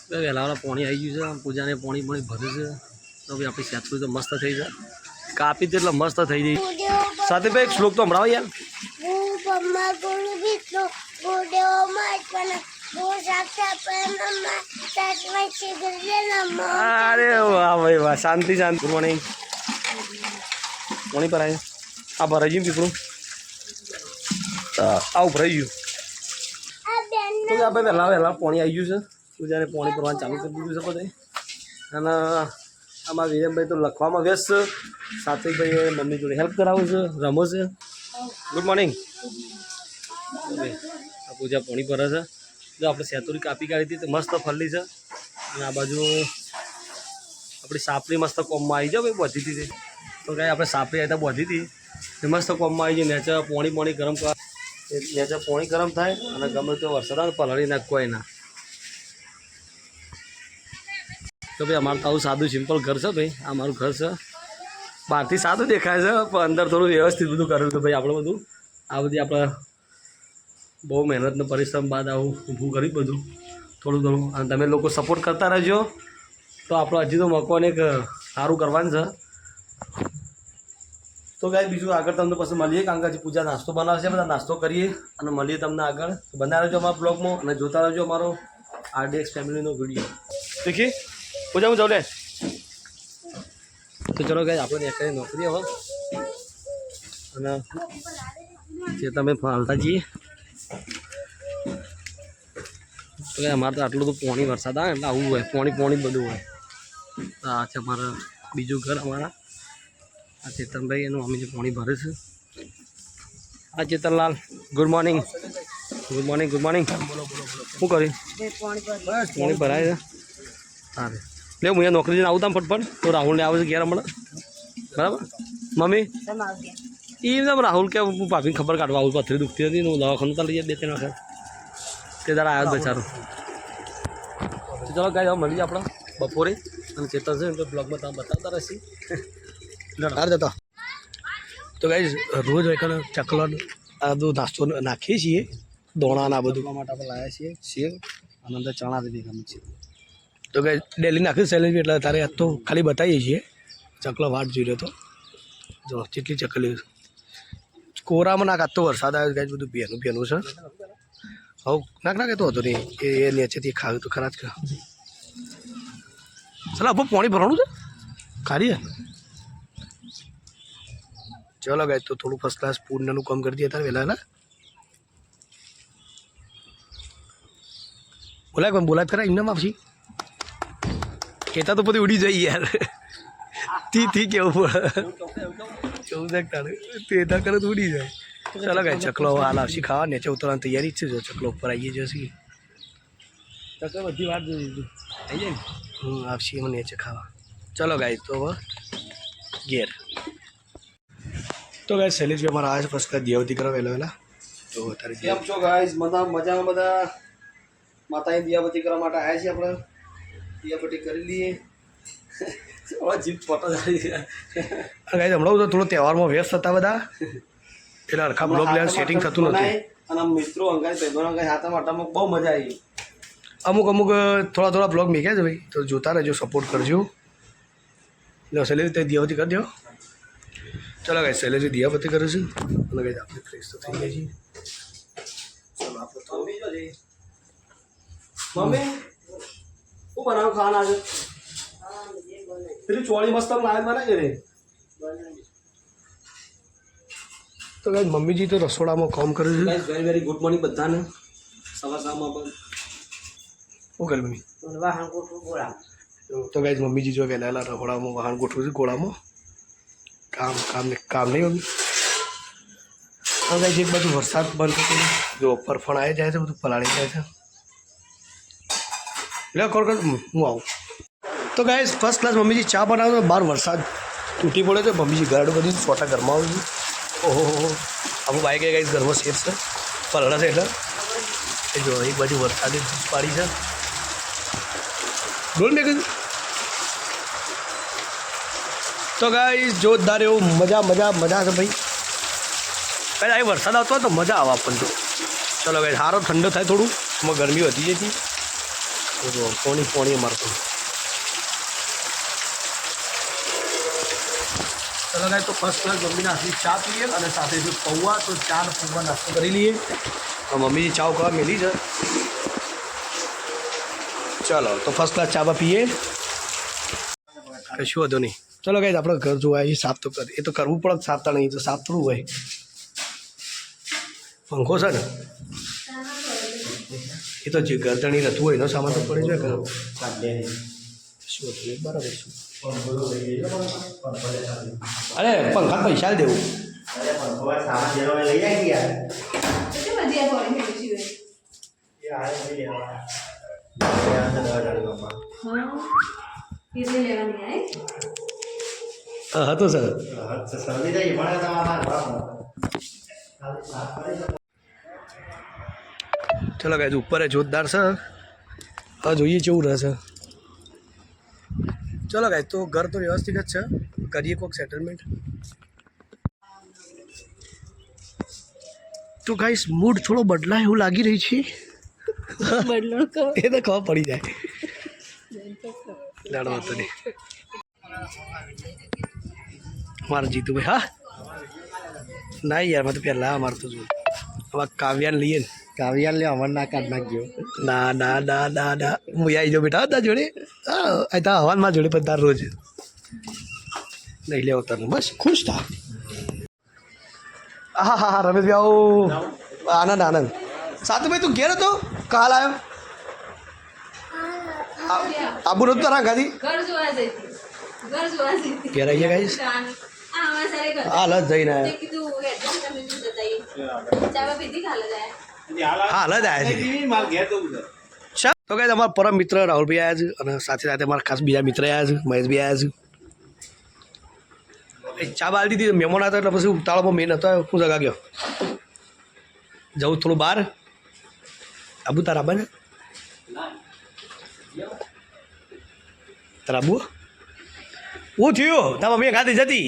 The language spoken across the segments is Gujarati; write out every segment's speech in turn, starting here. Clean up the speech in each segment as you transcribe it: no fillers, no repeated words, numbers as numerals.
વહેલા પાણી આવી ગયું છે, પૂજાને પાણી ભર્યું છે. તો ભાઈ આપણી સેતુરી તો મસ્ત થઈ જાય, કાપી તો એટલે મસ્ત થઈ ગઈ. સાથે ભાઈ એક શ્લોક તો સંભળાવો યાર. અરે વાહ ભાઈ વાહ, શાંતિ શાંતિ. Good morning. પાણી ભરાય, આ ભરાઈ ગયું પીપળું, આવું ભરાઈ ગયું. તો આપણે વહેલા પાણી આવી ગયું છે, પૂજાને પાણી ભરવાનું ચાલુ કરી દીધું છે બધે. અને આમાં વિરેમભાઈ તો લખવામાં વ્યસ્ત છે, સાત્વિકભાઈ મમ્મી જોડે હેલ્પ કરાવું છે, રમો છે. Good morning. આ પૂજા પાણી ભરે છે. જો આપણે સેતુરી કાપી કાઢી હતી તો મસ્ત ફરલી છે. અને આ બાજુ આપણી સાપરી મસ્ત કોમમાં આવી જાય ભાઈ, બધી હતી. તો કાંઈ આપણે સાપરી આવી બધી હતી એ મસ્ત કોમમાં આવી જાય. નેચે પાણી ગરમ કર, નેચે પાણી ગરમ થાય અને ગમે તો વરસાદ આવે પલળી નાખ કોઈ ના. તો ભાઈ અમારું તો આવું સાદું સિમ્પલ ઘર છે ભાઈ. આ મારું ઘર છે, બહારથી સાદું દેખાય છે પણ અંદર થોડું વ્યવસ્થિત બધું કર્યું હતું ભાઈ. આપણે બધું આ બધી આપણે બહુ મહેનતનો પરિશ્રમ બાદ આવું ઊભું કર્યું બધું થોડું ઘણું. અને તમે લોકો સપોર્ટ કરતા રહેજો તો આપણે હજી તો મકવાને એક સારું કરવાનું છે. તો કાંઈ બીજું આગળ તમને પછી મળીએ, કારણ કે હજી પૂજા નાસ્તો બનાવશે, બધા નાસ્તો કરીએ અને મળીએ તમને આગળ. બનાવી રહેજો અમારા બ્લોગમાં અને જોતા રહેજો અમારો RDX ફેમિલીનો વિડીયો. દેખીએ પૂજા હું જાઉં લે. તો ચલો ગાય આપણે એક નોકરી હવે અને જે તમે હાલતા જઈએ. તો કે અમારે તો આટલું તો પાણી વરસાદ આવે એટલે આવું હોય, પાણી બધું હોય. આ છે અમારા બીજું ઘર અમારા, આ ચેતનભાઈ એનું અમે જે પાણી ભરે છે. આ ચેતનલાલ ગુડ મોર્નિંગ. Good morning. શું કર્યું? પાણી ભરાય છે. હા લે હું અહીંયા નોકરી જઈને આવતા ફટફટ. તો રાહુલને આવે છે ઘેર હમણાં, બરાબર મમ્મી? એમ રાહુલ કે હું ભાભીને ખબર કાઢવા આવું, પથરી દુખતી હતી ને હું દવાખાનું તો લઈ જાય 2-3 વખત. તે દાડા આવ્યો બચારો. તો ચાલો ગાય હવે મળીએ આપણે બપોરે. અને ચેતન છે તો બ્લોગમાં તમે બતાવતા રહેશે. હાર જતા તો ગાય રોજ એકને ચકલો આ બધું નાસ્તો નાખીએ છીએ, દોણાના બધું માટે આપણે લાવ્યા છીએ સેવ અને અંદર ચણા બધી ગમે છે. તો ગાય ડેલી નાખી સેલેજ એટલે તારે આજ તો ખાલી બતાવીએ છીએ. ચકલો વાટ જોઈ રહ્યો તો જો કેટલી ચકલી કોરામાં નાખ. આજ તો વરસાદ આવ્યો ગાય, બધું ભેનું છે. હવ નાખ તો હતો નહીં એ નીચેથી ખાવ્યું તો ખરા જ ખરા. ચાલો આપણે પાણી ભરવાનું છે કાઢીએ. ચલો ગાય તો થોડું ફર્સ્ટ ક્લાસ પૂર્ણનું કામ કરી દઈએ તારે વહેલા. બોલાય ખરા એમને માફી કહેતા તો બધી ઉડી જાય યાર. થી કેવું પડે કેવું છે તારે તે કરે તો ઉડી જાય. ચાલો ગાય ચકલો હાલ આવશે ખાવા, નીચે ઉતરવાની તૈયારી જ છે. જો ચકલો ઉપર આવીએ જશે, ચકલો બધી વાત જોઈ આવી જાય ને આવશે એમાં નીચે ખાવા. ચલો ગાય તો હવે ઘેર. તો ગાય શૈલેષભાઈ અમારા આવે છે ફર્સ્ટ ક્લાસ દિયાવતી કરવા વહેલા. તો અત્યારે કેમ છો ગાય? મજામાં બધા? માતાની દિયાવતી કરવા માટે આવ્યા છીએ આપણે. દિયાવતી કરી લઈએ. જીપ ફોટો ગાય હમણાં તો થોડો તહેવારમાં વ્યસ્ત હતા બધા એટલે હરખા બ્લોગ લેવાનું સેટિંગ થતું નથી. અને મિત્રો અંગાઈ ભાઈબંધો અંગાઈ હાથમાં આટામાં બહુ મજા આવી. અમુક થોડા બ્લોગ મેક્યા છે ભાઈ, તો જોતા રહેજો, સપોર્ટ કરજો. એટલે શૈલેષ તે દિયાવતી કરી દો. ચાલો ગાય શૈલેષ દિયાવતી કરે છે અને ગાય આપણે ફ્રેશ તો થઈ ગયા છીએ. ચાલો આપણે તો મમ્મી શું બનાવું ખાવાના છે? પેલી ચોળી મસ્ત લાયક બનાવી રે. તો ગાય મમ્મીજી તો રસોડામાં કામ કરે છે. વેરી ગુડ મોર્નિંગ બધાને. સવારમાં પણ શું કરે મમ્મી? વાહન ગોઠવું ગોળા. તો ગાય મમ્મીજી જો વહેલા રસોડામાં વાહન ગોઠવું છે ગોળામાં. કામ નહીં મમ્મી. હવે ગાય એક બાજુ વરસાદ બંધ થતો જો ફરફણ આવી જાય છે, બધું પલાળી જાય છે. લે કોલ કર હું આવું. તો ગાય ફર્સ્ટ ક્લાસ મમ્મીજી ચા બનાવો. બહાર વરસાદ તૂટી પડે છે. મમ્મીજી ગાડું બધી છોટા ઘરમાં આવું છું. ઓહો આપણું બાઈક ગાય ઘરમાં સેફ છે, પલળે છે એટલે એ જો એક બાજુ વરસાદે પાડી છે. બોલ ને કીધું તો ગાય જોરદાર એવું મજા છે ભાઈ. પહેલાં અહીં વરસાદ આવતો હોય તો મજા આવે આપણને. તો ચલો ગાય સારો ઠંડો થાય થોડું, એમાં ગરમી વધી જાય છે. તો જો પોણી અમારે તો ચલો ગાય તો ફર્સ્ટ ક્લાસ મમ્મીના હાથની ચા પીએ અને સાથે જો પૌવા તો ચા ને પૌવા નાસ્તો કરી લઈએ. મમ્મીની ચા ઉકળવા મેલી છે. ચાલો તો ફર્સ્ટ ક્લાસ ચા પીએ, કશું વાંધો નહીં. ચલો ગાય આપણે ઘર જોવા એ સાફ તો એ તો કરવું પડે સાફ તો નહીં તો સાફ થોડું હોય. પંખો છે ને એ તો જે ગરદણી રહેતું હોય એનો સામાન તો પડી જાય કરો શું હતું બરાબર શું. અરે પંખા પૈસા દેવું હતો સર. ચલો ગાય ઉપર જોરદાર છે. હવે જોઈએ કેવું રહેશે. ચલો ગાય તો ઘર તો વ્યવસ્થિત જ છે, કરીએ કોઈક સેટલમેન્ટ. તો ગાઈસ મૂડ થોડો બદલાય એવું લાગી રહી છે. એ તો ખબર પડી જાય. લડવા તો નહીં મારે જીતુભાઈ. હા ના યાર મેં તો પહેલાં અમારે તો જોયું હવે કાવ્યાને લઈએ ને. કાવ્યાને લે અમારે ના કાઢ નાખજો. ના ના ના ના ના હું આવી જાઉં બેટા તાર જોડે. હા તાર હવાનમાં જોડે પણ તાર રોજ નહીં લેવો તને બસ ખુશ થા. હા હા હા રમેશભાઈ આવો. આનંદ આનંદ. સાતુભાઈ તું ઘેર હતો કાલ આવ્યો આબુ નતું તારા ગાડી ઘેર આવી ગયા ગાઈશ. હાલ જ જઈને હાલ જ આવ્યા છે. તો કઈ અમારા પરમ મિત્ર રાહુલભાઈ આવ્યા છે અને સાથે સાથે અમારા ખાસ બીજા મિત્ર આવ્યા છે મહેશભાઈ આવ્યા છે. ચા બાલ દીધી મહેમાન હતા એટલે પછી ઉતાળામાં મેન હતો હું જગા ગયો જવું થોડું બહાર આબુ તારા આબા ને તારા આબુ હું થયું તારા મમ્મીએ ખાધી જતી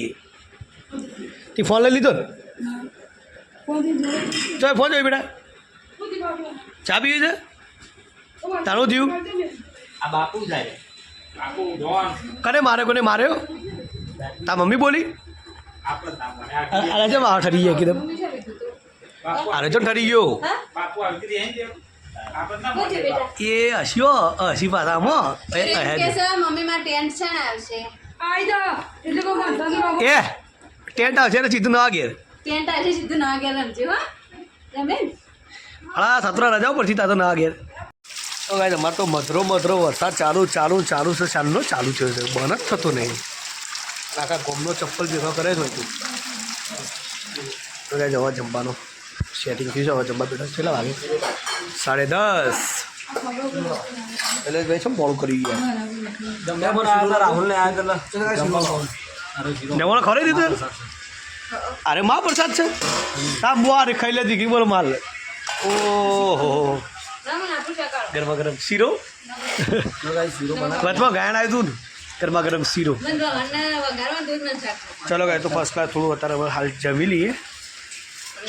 તે ફોન લઈ લીધો ને ચાલ ફોન જોઈ બેટા ચા પીવી છે તારું થયું કને મારે કોને માર્યો તા મમ્મી બોલી અરે છે વાહ ઠરી ગયા કીધું અરે તો ઠરી ગયો એ હસ્યો હસી પાછામાં એ ટેન્ટ આવશે ને સીધું ના ઘેર હા સત્ર રજાઓ પડશે તા તો ના ઘેર. તો ગાય અમારે તો મધરો વરસાદ ચાલુ છે ચાંદનો ચાલુ થયો છે બંધ જ થતો નહીં. આખા ગોમનો ચપ્પલ ભેગા કરે છે તું. તો ગાય જવા જમવાનું સેટિંગ થયું છે હવે જમવા બેઠા કેટલા વાગે 10:30 એટલે ભાઈ શું મોડું કરી ગયા રાહુલને જમવાનું ખવડાવી દીધું. અરે માં પ્રસાદ છે તા બુઆ રે ખાઈ લે દીકરી બોલો માલ. ઓહો ગરમા ગરમ શીરો વચમાં ગાયણ આવ્યું હતું ને ગરમા ગરમ શીરો. ચલો ગાય તો ફર્સ્ટ ક્લાસ થોડું અત્યારે હાલ જમી લઈએ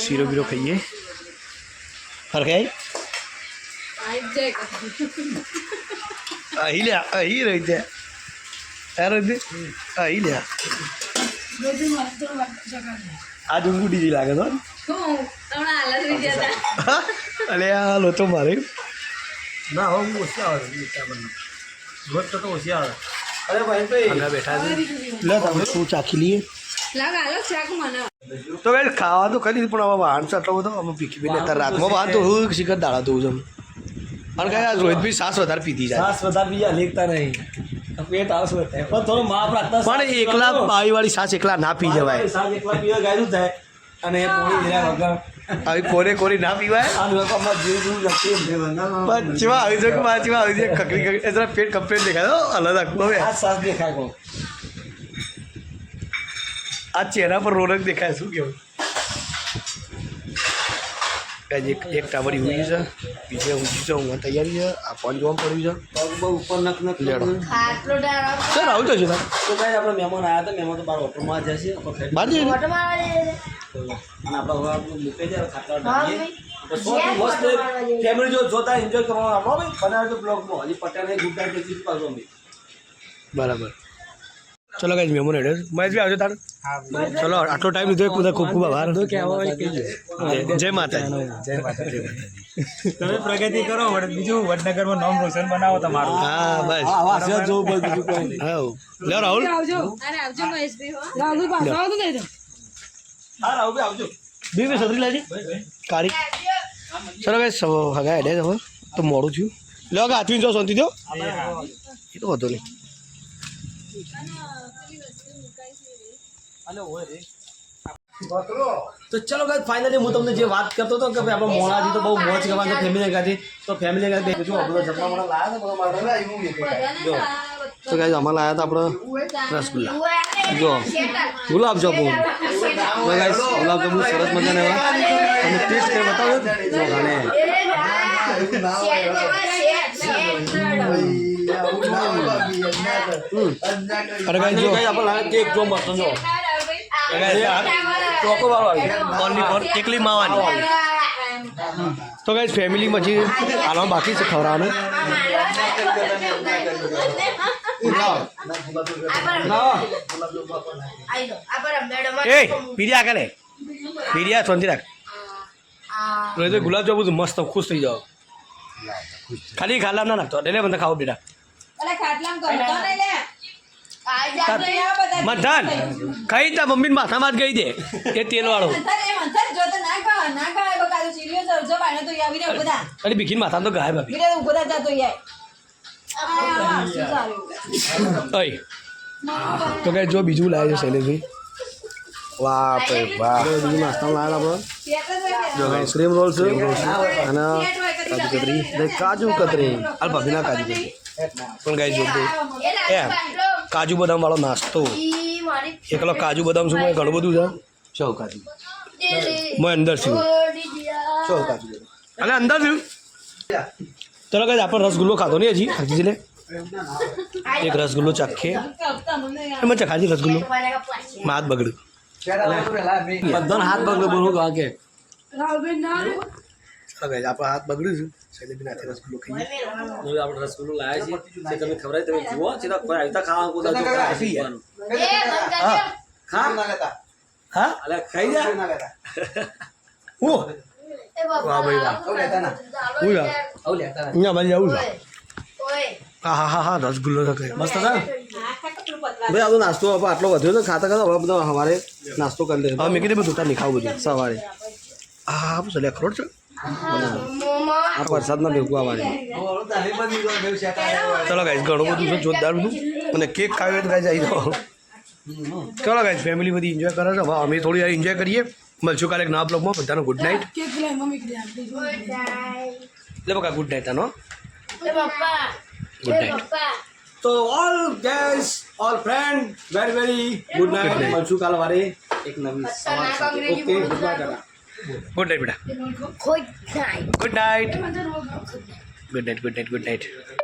શીરો બીરો ખાઈએ. હરખાઈ અહીં લ્યા અહીં રહી જાય અહીં લ્યા આ ડુંગુડી જેવી લાગે તો અલે આ લોચો મારે ના હું ઓછી આવે રોજ તો ઓછી આવે. અરે ભાઈ બેઠા છે લે તમે શું ચાખી લઈએ. તો ભાઈ ખાવા તો કરી પણ હવે વાહન છે આટલો બધો અમે પીખી પીને અત્યારે રાતમાં વાહન તો હું શિખર દાડા દઉં છું અને કયા રોહિતભાઈ સાસ વધારે પીધી જાય સાસ વધારે બીજા લેખતા નહીં પેટ આવશે પણ થોડું માપ રાખતા પણ એકલા પાવીવાળી સાસ એકલા ના પી જવાય. સાસ એકલા પીવા ગાયું થાય અને પોણી લીધા વગર આવી કોરી ના પીવાય ચેવા આવી જાય ચેવા આવી જાય ખકડી જરા પેટ કમ્પ્લેટ દેખાય અલગ આખું હવે સાસ દેખાય આ ચહેરા પર રોનક દેખાય શું કેવું. એક ટાવર ઊંઘી છે બીજે ઊંઘી છે ઊંઘવા તૈયારી છે આ ફોન જોવા પડ્યું છે ઉપર નક લેડો સર આવું તો છે તો કાંઈ આપણે મહેમાન આવ્યા હતા મહેમાન તો બાર હોટલમાં જશે બહાર જઈએ અને આપણે હવે મૂકી જાય ખાટલા ડાળીએ મસ્ત ફેમિલી જો જોતા એન્જોય કરવાનો આપણો ભાઈ બનાવ્યો બ્લોગમાં હજી પટેલ ગુડ નાઇટ કીધું પાછું અમે બરાબર ચલો ગાઈસ મેમો રેડે મહેશ ભી આવજો તાર ચલો આટલો ટાઈમ લીધો ખૂબ ખૂબ આભાર જય માતા તમે પ્રગતિ કરો બીજું વડનગરમાં નામ રોશન બનાવો તમારું હા બસ જો બીજું કોઈ હા લે રાહુલ આવજો મહેશભાઈ રાહુલ પાછો આવતો નહીં તો હા રાહુલ ભાઈ આવજો બે સદરી લાજી કારી ચલો ગાઈસ હગા હેડે હવે તો મોડું થયું લો કે હાથવી જો શાંતિ દો એ તો વધુ નહીં તો ચલો ગાઈસ ફાઇનલી હું તમને જે વાત કરતો હતો કે ભાઈ આપણે મોણાજી તો બહુ મોજ કરવાની ફેમિલી ગાડી તો ફેમિલી ગાડી જો બધો જમવા મને લાયા હતા જો તો ગાઈસ અમારે લાયા હતા આપણે રસગુલ્લા જો ગુલાબ જાંબુ તો ગાઈસ ગુલાબ જાંબુ સરસ મજાના એવા અને ટેસ્ટ કરી બતાવો જો ગાને અરે ગાઈસ જો આપણે લાયા કેક જો મસ્ત જો ચોકોબાર વાળી ઓનલી ફોર એકલી માવાની તો ગાઈસ ફેમિલી પછી આનો બાકી છે ખવડાવવાનું એ પીરિયા કરે પીરિયા શાંતિ રાખ ગુલાબ જાંબુ મસ્ત ખુશ થઈ જાઓ ખાલી ખાલા ના નાખતો એટલે મને ખાવ બેટા મધાન ખાઈ તા મમ્મી માથામાં જ ગઈ દે એ તેલ વાળો અરે બીખીન માથા તો ગાય ભાભી તો કઈ જો બીજું લાવે છે શૈલેષભાઈ વાહ ભાઈ વાહ બીજું નાસ્તા લાવ્યા આપણે જો કઈ ક્રીમ રોલ છે અને કાજુ કતરી હાલ ભાભીના કાજુ કતરી પણ ગાઈ જો એમ કાજુ બદામ વાળો નાસ્તો એકલો કાજુ બદામ શું ઘણું બધું છે શું કાજુ મેં અંદર છું શું કાજુ અને અંદર છું ચલો કઈ આપણે રસગુલ્લો ખાધો નહીં હજી ખાધી લે એક રસગુલ્લો ચાખે એમાં ચખાજી રસગુલ્લો હાથ બગડ્યું બધાનો હાથ બગડ્યો બોલું કહા કે ચલો કઈ આપણે હાથ બગડ્યું છે શૈલેષભાઈ હાથે રસગુલ્લો ખાઈએ આપણે રસગુલ્લો લાવ્યા છીએ તમે ખબર તમે જુઓ સીધા કોઈ આવતા ખાવા હા અલે ખાઈ જા ઓ વાહ ભાઈ વાહ અહીંયા બાજુ આવું હા હા હા હા રસગુલ્લો તો કઈ મસ્ત હતા ભાઈ આપણો નાસ્તો આટલો વધ્યો તો ખાતા ખાતા હવે બધો સવારે નાસ્તો કરી લે હવે મેં કીધું બધું નહીં ખાવું બધું સવારે હા ચાલે ખરોડ છે આ વરસાદમાં ભેગું આવવાની ચલો ગાઈસ ઘણું બધું છે જોરદાર બધું અને કેક ખાવી તો ગાઈસ આવી જાઓ ચલો ગાઈસ ફેમિલી બધી એન્જોય કરે છે હવે અમે થોડી વાર એન્જોય કરીએ મળશું કાલે એક નવા બ્લોગમાં બધાનો ગુડ નાઇટ લે બકા ગુડ નાઇટ આનો ગુડ નાઇટ તો all guys all friend very good night મળશું કાલે વારે એક નવી સવાર okay good night good night बेटा good night good night good night good night good night